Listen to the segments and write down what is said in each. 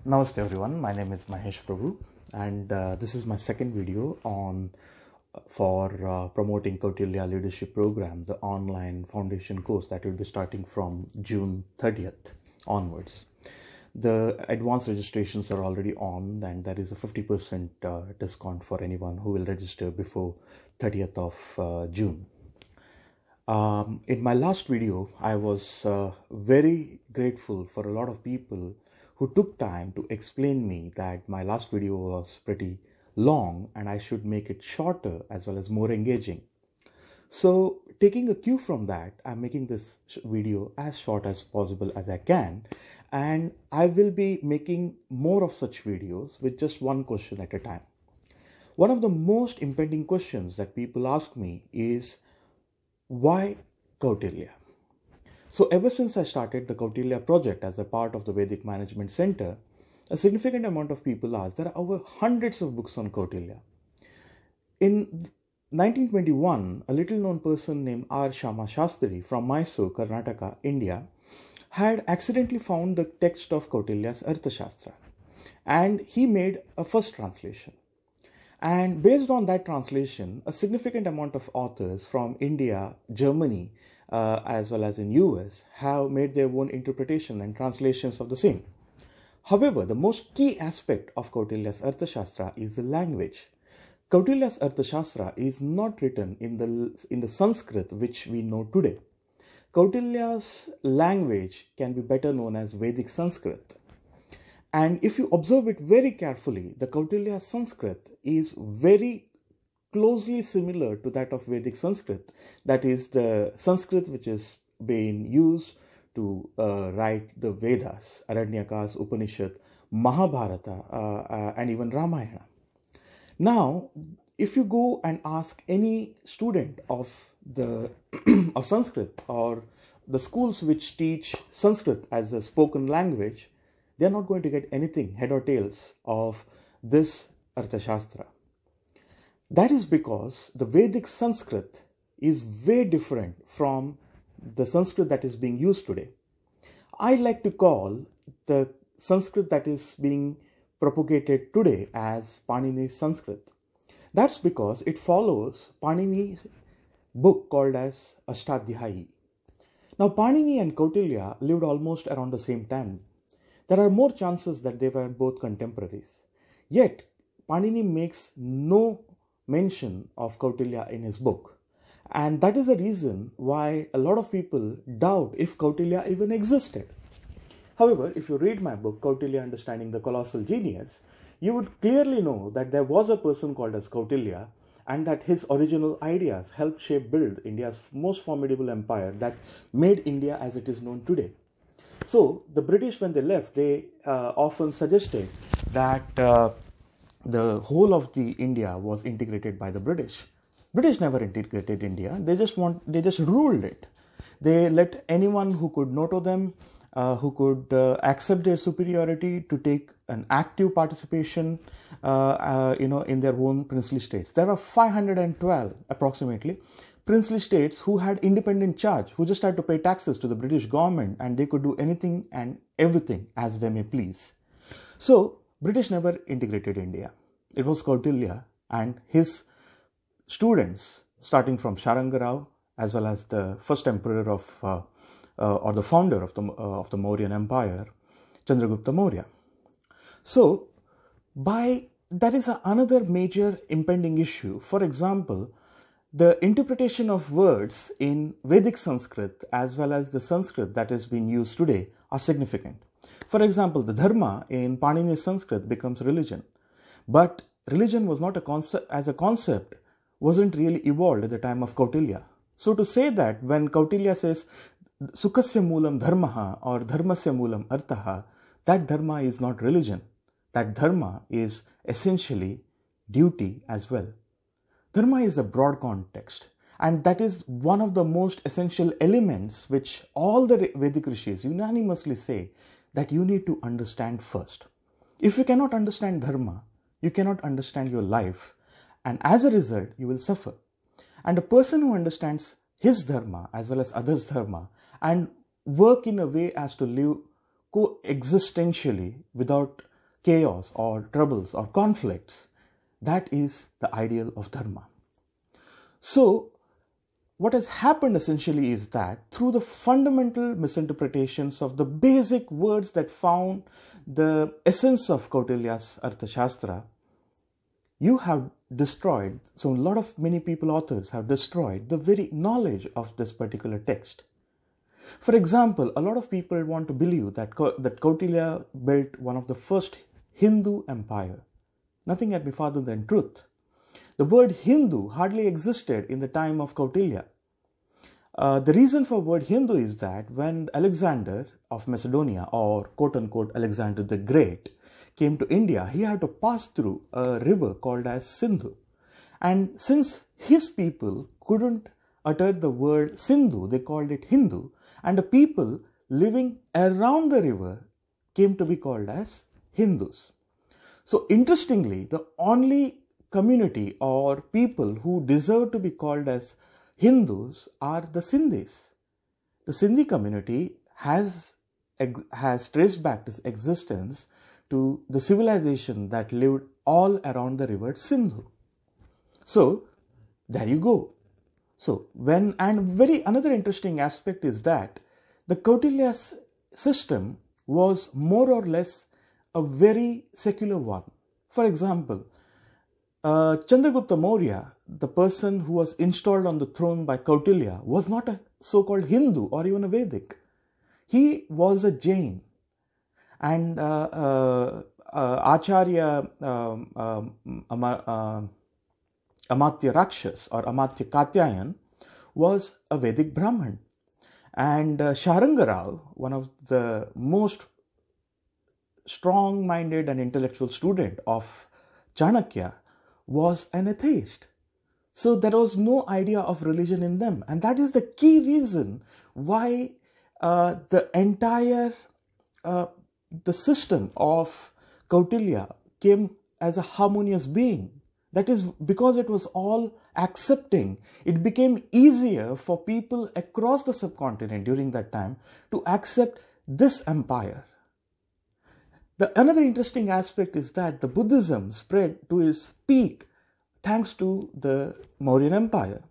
Namaste everyone, my name is Mahesh Prabhu and this is my second video for promoting Kautilya Leadership Program, the online foundation course that will be starting from June 30th onwards. The advanced registrations are already on and there is a 50% discount for anyone who will register before 30th of June. In my last video, I was very grateful for a lot of people who took time to explain me that my last video was pretty long and I should make it shorter as well as more engaging. So taking a cue from that, I'm making this video as short as possible as I can, and I will be making more of such videos with just one question at a time. One of the most impending questions that people ask me is, why Kautilya? So ever since I started the Kautilya project as a part of the Vedic Management Center, a significant amount of people ask, there are over hundreds of books on Kautilya. In 1921, a little known person named Arthashastra from Mysore, Karnataka, India, had accidentally found the text of Kautilya's Arthashastra, and he made a first translation. And based on that translation, a significant amount of authors from India, Germany, as well as in US have made their own interpretation and translations of the same. However, the most key aspect of Kautilya's Arthashastra is the language. Kautilya's Arthashastra is not written in the Sanskrit which we know today. Kautilya's language can be better known as Vedic Sanskrit. And if you observe it very carefully, the Kautilya Sanskrit is very closely similar to that of Vedic Sanskrit. That is the Sanskrit which is being used to write the Vedas, Aranyakas, Upanishad, Mahabharata, and even Ramayana. Now, if you go and ask any student of of Sanskrit or the schools which teach Sanskrit as a spoken language, they are not going to get anything head or tails of this Arthashastra. That is because the Vedic Sanskrit is very different from the Sanskrit that is being used today. I like to call the Sanskrit that is being propagated today as Panini's Sanskrit. That's because it follows Panini's book called as Ashtadhyayi. Now, Panini and Kautilya lived almost around the same time. There are more chances that they were both contemporaries. Yet, Panini makes no mention of Kautilya in his book. And that is the reason why a lot of people doubt if Kautilya even existed. However, if you read my book, Kautilya Understanding the Colossal Genius, you would clearly know that there was a person called as Kautilya and that his original ideas helped build India's most formidable empire that made India as it is known today. So, the British, when they left, they often suggested that the whole of the India was integrated by the British. British never integrated India. They just ruled it. They let anyone who could know to them, who could accept their superiority, to take an active participation, in their own princely states. There are 512 approximately princely states who had independent charge, who just had to pay taxes to the British government, and they could do anything and everything as they may please. So, British never integrated India. It was Kautilya and his students, starting from Sharanga Rao, as well as the first emperor of, or the founder of the Mauryan Empire, Chandragupta Maurya. So, that is another major impending issue. For example, the interpretation of words in Vedic Sanskrit as well as the Sanskrit that is being used today are significant. For example, the dharma in Panini's Sanskrit becomes religion. But religion was not as a concept, wasn't really evolved at the time of Kautilya. So to say that when Kautilya says Sukhasya Moolam Dharmaha or Dharmasya Moolam Arthaha, that dharma is not religion. That dharma is essentially duty as well. Dharma is a broad context, and that is one of the most essential elements which all the Vedic rishis unanimously say that you need to understand first. If you cannot understand dharma, you cannot understand your life, and as a result, you will suffer. And a person who understands his dharma as well as others' dharma and work in a way as to live coexistentially without chaos or troubles or conflicts. That is the ideal of dharma. So, what has happened essentially is that through the fundamental misinterpretations of the basic words that found the essence of Kautilya's Arthashastra, you have destroyed, so many people, authors, have destroyed the very knowledge of this particular text. For example, a lot of people want to believe that Kautilya built one of the first Hindu empire. Nothing can be farther than truth. The word Hindu hardly existed in the time of Kautilya. The reason for word Hindu is that when Alexander of Macedonia, or quote-unquote Alexander the Great, came to India, he had to pass through a river called as Sindhu. And since his people couldn't utter the word Sindhu, they called it Hindu, and the people living around the river came to be called as Hindus. So interestingly, the only community or people who deserve to be called as Hindus are the Sindhis. The Sindhi community has traced back its existence to the civilization that lived all around the river Sindhu. So there you go. So another interesting aspect is that the Kautilya's system was more or less a very secular one. For example, Chandragupta Maurya, the person who was installed on the throne by Kautilya, was not a so-called Hindu or even a Vedic. He was a Jain. And Acharya Amatya Rakshas or Amatya Katyayan was a Vedic Brahman. And Sharangarao, one of the most strong-minded and intellectual student of Chanakya, was an atheist. So there was no idea of religion in them. And that is the key reason why the entire the system of Kautilya came as a harmonious being. That is because it was all accepting. It became easier for people across the subcontinent during that time to accept this empire. Another interesting aspect is that the Buddhism spread to its peak thanks to the Mauryan Empire.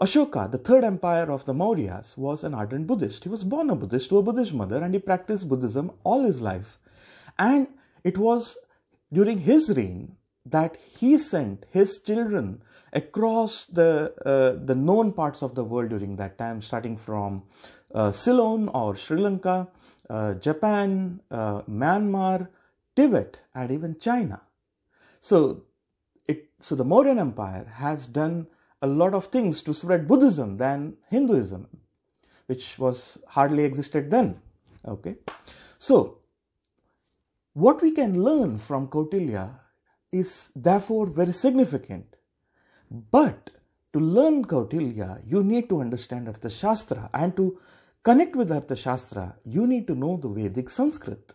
Ashoka, the third empire of the Mauryas, was an ardent Buddhist. He was born a Buddhist to a Buddhist mother, and he practiced Buddhism all his life. And it was during his reign that he sent his children across the known parts of the world during that time, starting from Ceylon or Sri Lanka, Japan, Myanmar, Tibet, and even China. So the Mauryan Empire has done a lot of things to spread Buddhism than Hinduism, which was hardly existed then. Okay, so what we can learn from Kautilya is therefore very significant. But to learn Kautilya, you need to understand Arthashastra, and to connect with Arthashastra, you need to know the Vedic Sanskrit.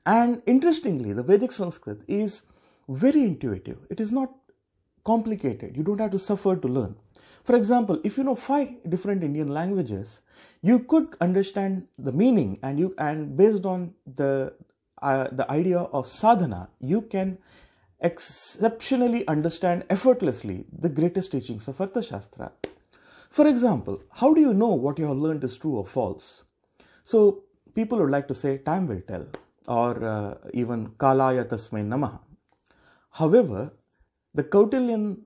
And interestingly, the Vedic Sanskrit is very intuitive. It is not complicated. You don't have to suffer to learn. For example, if you know 5 different Indian languages, you could understand the meaning, and based on the idea of sadhana, you can exceptionally understand effortlessly the greatest teachings of Arthashastra. For example, how do you know what you have learned is true or false? So people would like to say time will tell, or even kalaya tasmai namaha. However, the Kautilyan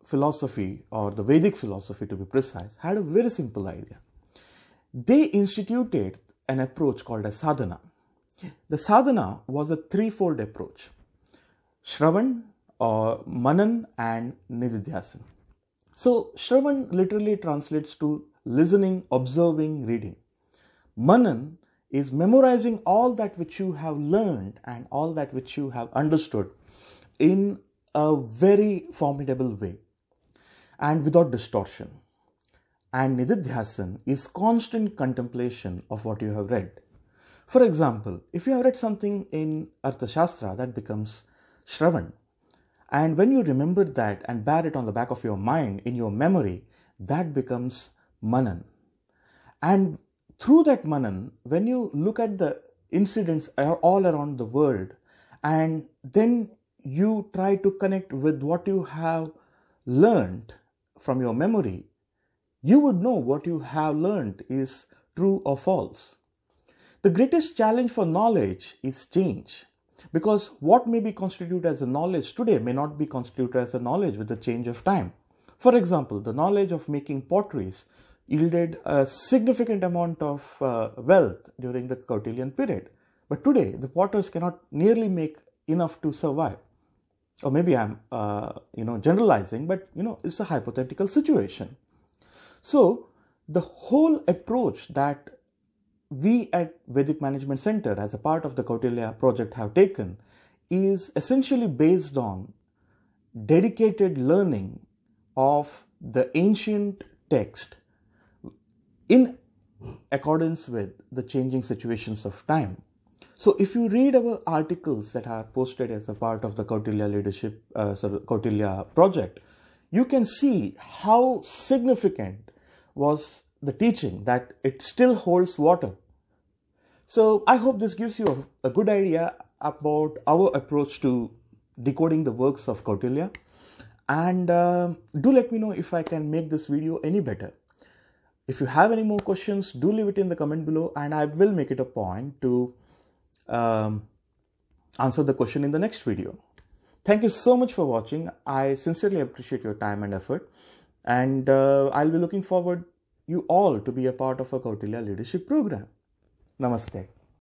philosophy, or the Vedic philosophy to be precise, had a very simple idea. They instituted an approach called as sadhana. The sadhana was a threefold approach: Shravan, or Manan, and Nididhyasan. So Shravan literally translates to listening, observing, reading. Manan is memorizing all that which you have learned and all that which you have understood in a very formidable way and without distortion. And Nididhyasan is constant contemplation of what you have read. For example, if you have read something in Arthashastra, that becomes Shravan. And when you remember that and bear it on the back of your mind, in your memory, that becomes Manan. And through that Manan, when you look at the incidents all around the world and then you try to connect with what you have learned from your memory, you would know what you have learned is true or false. The greatest challenge for knowledge is change, because what may be constituted as a knowledge today may not be constituted as a knowledge with the change of time. For example, the knowledge of making potteries yielded a significant amount of wealth during the Kautilyan period. But today, the potters cannot nearly make enough to survive. Or maybe I'm, generalizing, but, it's a hypothetical situation. So, the whole approach that we at Vedic Management Center as a part of the Kautilya project have taken is essentially based on dedicated learning of the ancient text in accordance with the changing situations of time. So if you read our articles that are posted as a part of the Kautilya project, you can see how significant was the teaching, that it still holds water. So I hope this gives you a good idea about our approach to decoding the works of Kautilya. And do let me know if I can make this video any better. If you have any more questions, do leave it in the comment below, and I will make it a point to answer the question in the next video. Thank you so much for watching. I sincerely appreciate your time and effort, and I'll be looking forward you all to be a part of a Kautilya leadership program. Namaste.